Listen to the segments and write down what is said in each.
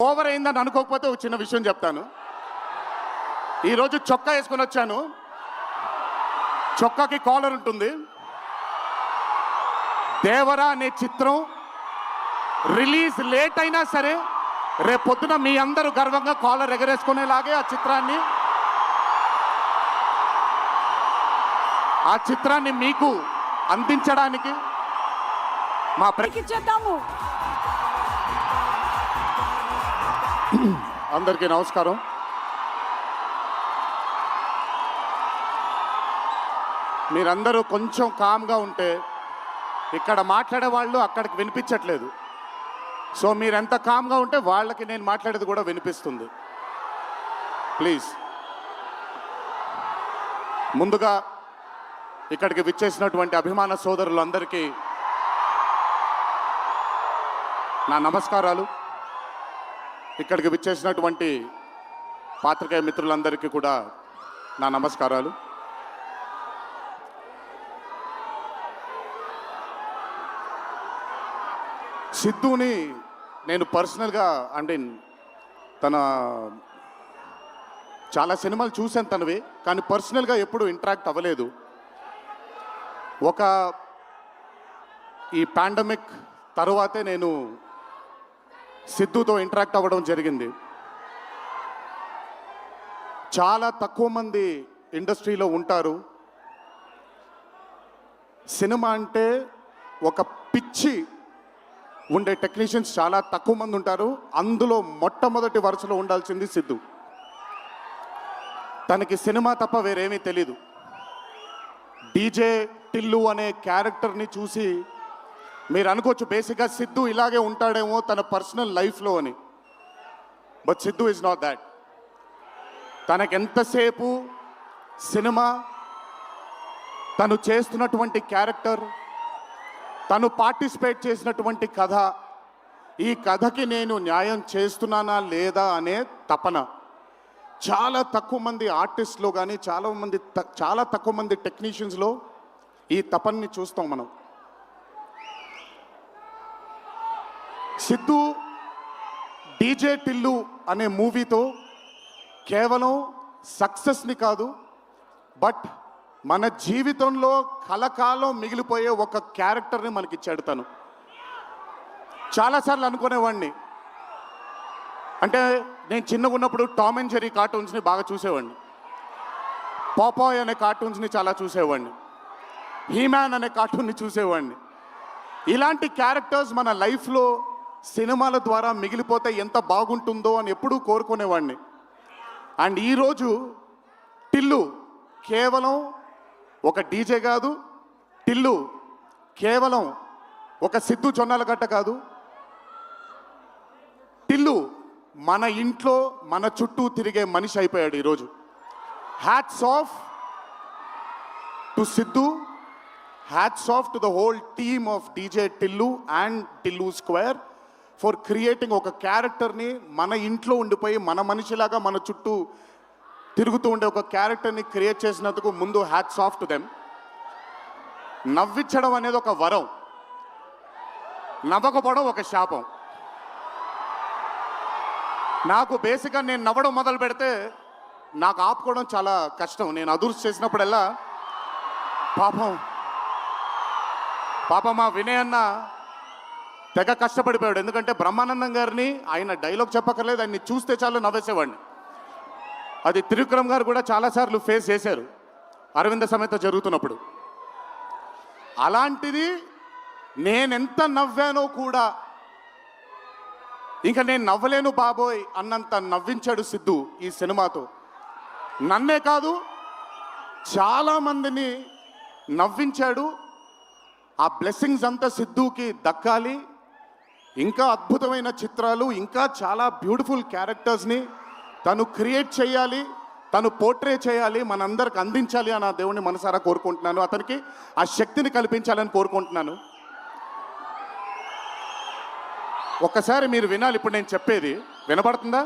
Over అయిందని అనుకోకపోతే ఒక చిన్న విషయం చెప్తాను. ఈరోజు చొక్కా వేసుకొని వచ్చాను. చొక్కాకి కాలర్ ఉంటుంది. దేవరా అనే చిత్రం రిలీజ్ లేట్ అయినా సరే రేపొద్దున మీ అందరూ గర్వంగా కాలర్ ఎగరేసుకునేలాగే ఆ చిత్రాన్ని మీకు అందించడానికి మా ఇచ్చేద్దాము. అందరికీ నమస్కారం. మీరందరూ కొంచెం కామ్గా ఉంటే ఇక్కడ మాట్లాడే వాళ్ళు అక్కడికి వినిపించట్లేదు. సో మీరు ఎంత కామ్గా ఉంటే వాళ్ళకి నేను మాట్లాడేది కూడా వినిపిస్తుంది. ప్లీజ్. ముందుగా ఇక్కడికి విచ్చేసినటువంటి అభిమాన సోదరులందరికీ నా నమస్కారాలు. ఇక్కడికి విచ్చేసినటువంటి పాత్రికేయ మిత్రులందరికీ కూడా నా నమస్కారాలు. సిద్ధుని నేను పర్సనల్గా అంటే తన చాలా సినిమాలు చూశాను తనవి, కానీ పర్సనల్గా ఎప్పుడు ఇంటరాక్ట్ అవ్వలేదు. ఈ పాండమిక్ తరువాతే నేను సిద్ధుతో ఇంటరాక్ట్ అవ్వడం జరిగింది. చాలా తక్కువ మంది ఇండస్ట్రీలో ఉంటారు. సినిమా అంటే ఒక పిచ్చి ఉండే టెక్నీషియన్స్ చాలా తక్కువ మంది ఉంటారు. అందులో మొట్టమొదటి వరుసలో ఉండాల్సింది సిద్ధు. తనకి సినిమా తప్ప వేరేమీ తెలీదు. డీజే టిల్లు అనే క్యారెక్టర్ని చూసి మీరు అనుకోవచ్చు బేసిక్గా సిద్ధు ఇలాగే ఉంటాడేమో తన పర్సనల్ లైఫ్లో అని. But Siddhu is not that. తనకెంతసేపు సినిమా, తను చేస్తున్నటువంటి క్యారెక్టర్, తను పార్టిసిపేట్ చేసినటువంటి కథ, ఈ కథకి నేను న్యాయం చేస్తున్నానా లేదా అనే తపన. చాలా తక్కువ మంది ఆర్టిస్ట్లో కానీ చాలా తక్కువ మంది టెక్నీషియన్స్లో ఈ తపనని చూస్తాం మనం. సిద్ధు డీజే టిల్లు అనే మూవీతో కేవలం సక్సెస్ని కాదు, బట్ మన జీవితంలో కలకాలం మిగిలిపోయే ఒక క్యారెక్టర్ని మనకిచ్చాడు తను. చాలాసార్లు అనుకునేవాడిని, అంటే నేను చిన్నగా ఉన్నప్పుడు టామ్ అండ్ జెర్రీ కార్టూన్స్ని బాగా చూసేవాడిని. పాపాయ్ అనే కార్టూన్స్ని చాలా చూసేవాడిని. హీమ్యాన్ అనే కార్టూన్ని చూసేవాడిని. ఇలాంటి క్యారెక్టర్స్ మన లైఫ్లో సినిమాల ద్వారా మిగిలిపోతే ఎంత బాగుంటుందో అని ఎప్పుడూ కోరుకునేవాడిని. అండ్ ఈరోజు టిల్లు కేవలం ఒక డీజే కాదు, టిల్లు కేవలం ఒక సిద్ధు జొన్నలగడ్డ కాదు, టిల్లు మన ఇంట్లో మన చుట్టూ తిరిగే మనిషి అయిపోయాడు ఈరోజు. Hats off to Siddhu, hats off to the whole team of DJ Tillu and Tillu square for creating ఒక క్యారెక్టర్ని మన ఇంట్లో ఉండిపోయి మన మనిషిలాగా మన చుట్టూ తిరుగుతూ ఉండే ఒక క్యారెక్టర్ని క్రియేట్ చేసినందుకు ముందు హ్యాట్స్ ఆఫ్ టు దెమ్. నవ్వించడం అనేది ఒక వరం, నవ్వకపోవడం ఒక శాపం. నాకు బేసిక్గా నేను నవ్వడం మొదలు పెడితే నాకు ఆపుకోవడం చాలా కష్టం. నేను అదుర్స్ చేసినప్పుడల్లా పాపం మా వినయ్ అన్న తెగ కష్టపడిపోయాడు. ఎందుకంటే బ్రహ్మానందం గారిని ఆయన డైలాగ్ చెప్పక్కర్లేదు, ఆయన్ని చూస్తే చాలు నవ్వేసేవాడిని. అది త్రివిక్రమ్ గారు కూడా చాలాసార్లు ఫేస్ చేశారు అరవింద సమేత జరుగుతున్నప్పుడు. అలాంటిది నేనెంత నవ్వానో కూడా ఇంకా నేను నవ్వలేను బాబోయ్ అన్నంత నవ్వించాడు సిద్ధు ఈ సినిమాతో. నన్నే కాదు చాలామందిని నవ్వించాడు. ఆ బ్లెస్సింగ్స్ అంతా సిద్ధుకి దక్కాలి. ఇంకా అద్భుతమైన చిత్రాలు, ఇంకా చాలా బ్యూటిఫుల్ క్యారెక్టర్స్ని తను క్రియేట్ చేయాలి, తను పోర్ట్రే చేయాలి, మనందరికి అందించాలి అని ఆ దేవుణ్ణి మనసారా కోరుకుంటున్నాను. అతనికి ఆ శక్తిని కల్పించాలని కోరుకుంటున్నాను. ఒక్కసారి మీరు వినాలి ఇప్పుడు నేను చెప్పేది. వినపడుతుందా?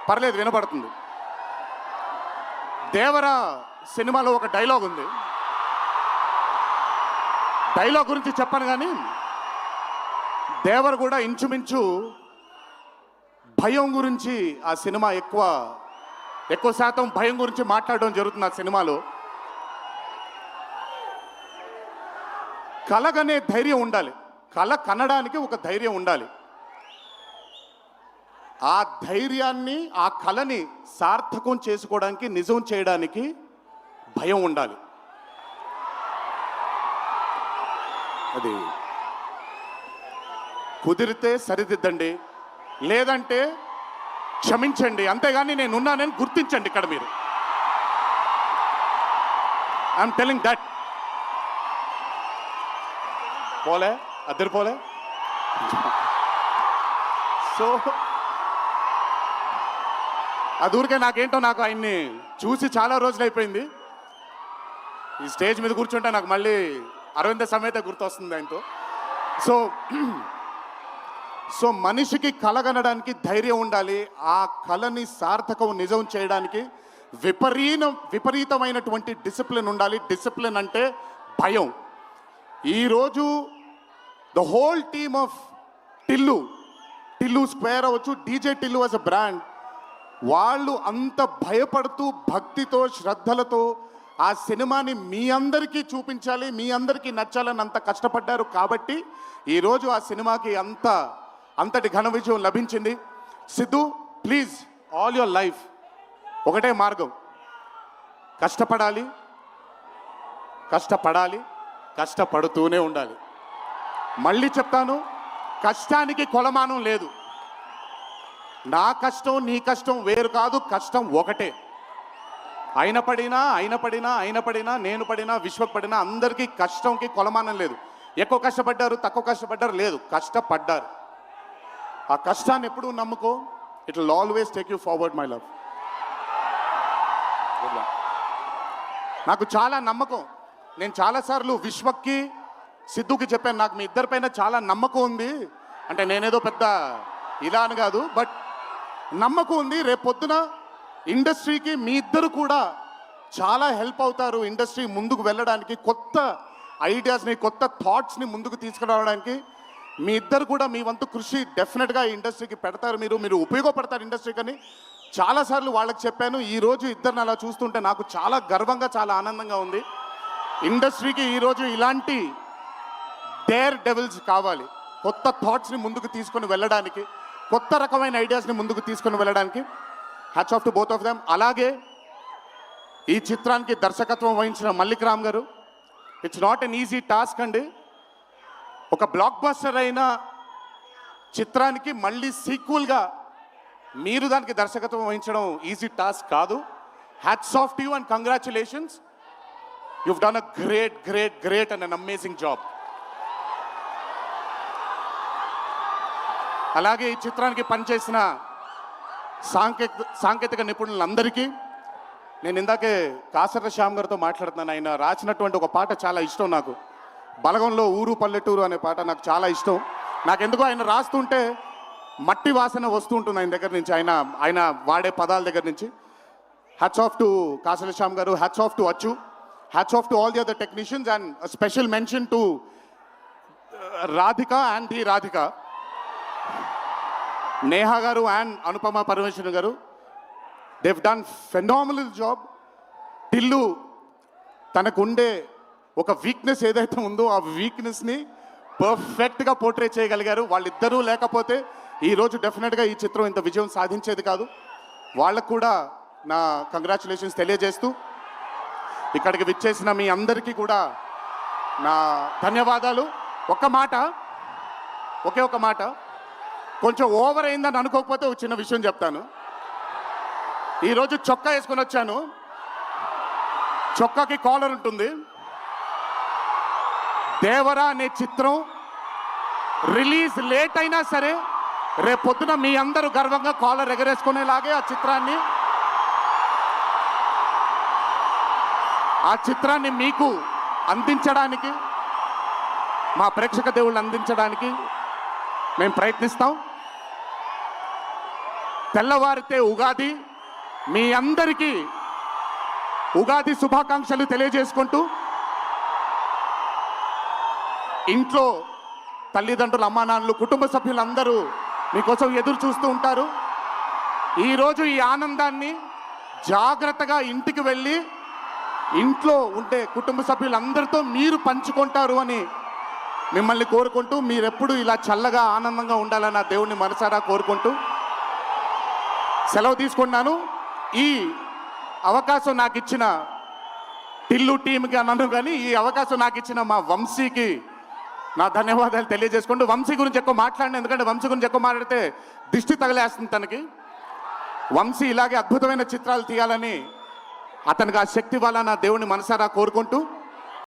పర్లేదు, వినపడుతుంది. దేవరా సినిమాలో ఒక డైలాగ్ ఉంది. డైలాగ్ గురించి చెప్పను కానీ దేవర్ కూడా ఇంచుమించు భయం గురించి ఆ సినిమా ఎక్కువ శాతం భయం గురించి మాట్లాడడం జరుగుతుంది ఆ సినిమాలో. కలగనే ధైర్యం ఉండాలి, కల కనడానికి ఒక ధైర్యం ఉండాలి. ఆ ధైర్యాన్ని, ఆ కలని సార్థకం చేసుకోవడానికి, నిజం చేయడానికి భయం ఉండాలి. అది కుదిరితే సరిదిద్దండి, లేదంటే క్షమించండి, అంతేగాని నేనున్నానని గుర్తించండి. ఇక్కడ మీరు ఐఎమ్ టెలింగ్ దట్. పోలే అద్దరు పోలే. సో అది ఊరికే నాకు ఆయన్ని చూసి చాలా రోజులు అయిపోయింది. ఈ స్టేజ్ మీద కూర్చుంటే నాకు మళ్ళీ అరవింద సమేత గుర్తొస్తుంది ఆయనతో. సో మనిషికి కలగనడానికి ధైర్యం ఉండాలి, ఆ కళని సార్థకం నిజం చేయడానికి విపరీతమైనటువంటి డిసిప్లిన్ ఉండాలి. డిసిప్లిన్ అంటే భయం. ఈరోజు the whole team of Tillu square అవ్వచ్చు, DJ Tillu was a brand, వాళ్ళు అంత భయపడుతూ భక్తితో శ్రద్ధలతో ఆ సినిమాని మీ అందరికీ చూపించాలి, మీ అందరికీ నచ్చాలని అంత కష్టపడ్డారు. కాబట్టి ఈరోజు ఆ సినిమాకి అంతటి ఘన విజయం లభించింది. Siddhu, please, all your life ఒకటే మార్గం, కష్టపడాలి, కష్టపడుతూనే ఉండాలి. మళ్ళీ చెప్తాను, కష్టానికి కొలమానం లేదు. నా కష్టం నీ కష్టం వేరు కాదు, కష్టం ఒకటే. ఆయన పడినా నేను పడినా విశ్వక్ పడినా అందరికీ కష్టంకి కొలమానం లేదు. ఎక్కువ కష్టపడ్డారు, తక్కువ కష్టపడ్డారు లేదు, కష్టపడ్డారు. ఆ కష్టాన్ని ఎప్పుడూ నమ్ముకో, it will always take you forward my love. నాకు చాలా నమ్మకం. నేను చాలాసార్లు విశ్వక్కి సిద్ధుకి చెప్పాను, నాకు మీ ఇద్దరిపైన చాలా నమ్మకం ఉంది. అంటే నేనేదో పెద్ద ఇలా అని కాదు, బట్ నమ్మకం ఉంది. రేపొద్దున ఇండస్ట్రీకి మీ ఇద్దరు కూడా చాలా హెల్ప్ అవుతారు. ఇండస్ట్రీ ముందుకు వెళ్ళడానికి, కొత్త ఐడియాస్ని, కొత్త థాట్స్ని ముందుకు తీసుకురావడానికి మీ ఇద్దరు కూడా మీ వంతు కృషి డెఫినెట్గా ఈ ఇండస్ట్రీకి పెడతారు. మీరు ఉపయోగపడతారు ఇండస్ట్రీకి అని చాలాసార్లు వాళ్ళకి చెప్పాను. ఈరోజు ఇద్దరిని అలా చూస్తుంటే నాకు చాలా గర్వంగా, చాలా ఆనందంగా ఉంది. ఇండస్ట్రీకి ఈరోజు ఇలాంటి డేర్ డెవిల్స్ కావాలి, కొత్త థాట్స్ని ముందుకు తీసుకొని వెళ్ళడానికి, కొత్త రకమైన ఐడియాస్ని ముందుకు తీసుకొని వెళ్ళడానికి. Hats off to both of them. అలాగే ఈ చిత్రానికి దర్శకత్వం వహించిన మల్లిక్ రామ్ గారు, it's not an easy task అండి. ఒక బ్లాక్ బస్టర్ అయిన చిత్రానికి మళ్ళీ సీక్వెల్గా మీరు దానికి దర్శకత్వం వహించడం ఈజీ టాస్క్ కాదు. Hats off to you and congratulations. You've done a great and an amazing job. అలాగే ఈ చిత్రానికి పనిచేసిన సాంకేతిక నిపుణులందరికీ, నేను ఇందాకే కాసర్ల శ్యామ్ గారితో మాట్లాడుతున్నాను. ఆయన రాసినటువంటి ఒక పాట చాలా ఇష్టం నాకు, బలగంలో ఊరు పల్లెటూరు అనే పాట నాకు చాలా ఇష్టం. నాకెందుకో ఆయన రాస్తుంటే మట్టి వాసన వస్తూ ఉంటుంది ఆయన దగ్గర నుంచి, ఆయన వాడే పదాల దగ్గర నుంచి. Hats off to Kasarla Shyam garu, hats off to Achu, hats off to all the other technicians, and special mention to Radhika and the Radhika, Neha garu and Anupama Parameswaran garu. They've done phenomenal job. Tillu తనకుండే ఒక వీక్నెస్ ఏదైతే ఉందో ఆ వీక్నెస్ని పర్ఫెక్ట్గా పోర్ట్రే చేయగలిగారు. వాళ్ళిద్దరూ లేకపోతే ఈరోజు డెఫినెట్గా ఈ చిత్రం ఇంత విజయం సాధించేది కాదు. వాళ్ళకు కూడా నా కంగ్రాచులేషన్స్ తెలియజేస్తూ, ఇక్కడికి విచ్చేసిన మీ అందరికీ కూడా నా ధన్యవాదాలు. ఒకే ఒక మాట, కొంచెం ఓవర్ అయిందని అనుకోకపోతే ఒక చిన్న విషయం చెప్తాను. ఈరోజు చొక్కా వేసుకొని వచ్చాను, చొక్కాకి కాలర్ ఉంటుంది. దేవరా అనే చిత్రం రిలీజ్ లేట్ అయినా సరే రేపొద్దున మీ అందరూ గర్వంగా కాలర్ ఎగరేసుకునేలాగే ఆ చిత్రాన్ని మీకు అందించడానికి, మా ప్రేక్షక దేవుళ్ళు అందించడానికి మేము ప్రయత్నిస్తాం. తెల్లవారితే ఉగాది, మీ అందరికీ ఉగాది శుభాకాంక్షలు తెలియజేసుకుంటూ, ఇంట్లో తల్లిదండ్రులు, అమ్మా నాన్నలు, కుటుంబ సభ్యులందరూ మీకోసం ఎదురు చూస్తూ ఉంటారు. ఈరోజు ఈ ఆనందాన్ని జాగ్రత్తగా ఇంటికి వెళ్ళి ఇంట్లో ఉండే కుటుంబ సభ్యులందరితో మీరు పంచుకుంటారు అని మిమ్మల్ని కోరుకుంటూ, మీరెప్పుడు ఇలా చల్లగా ఆనందంగా ఉండాలని ఆ దేవుణ్ణి మనసారా కోరుకుంటూ సెలవు తీసుకున్నాను. ఈ అవకాశం నాకు ఇచ్చిన టిల్లు టీంకి అన్నాను, కానీ ఈ అవకాశం నాకు ఇచ్చిన మా వంశీకి నా ధన్యవాదాలు తెలియజేసుకుంటూ, వంశీ గురించి ఎక్కువ మాట్లాడిన, ఎందుకంటే వంశీ గురించి ఎక్కువ మాట్లాడితే దిష్టి తగిలేస్తుంది తనకి. వంశీ ఇలాగే అద్భుతమైన చిత్రాలు తీయాలని అతనికి ఆ శక్తి వల్ల నా దేవుని మనసారా కోరుకుంటూ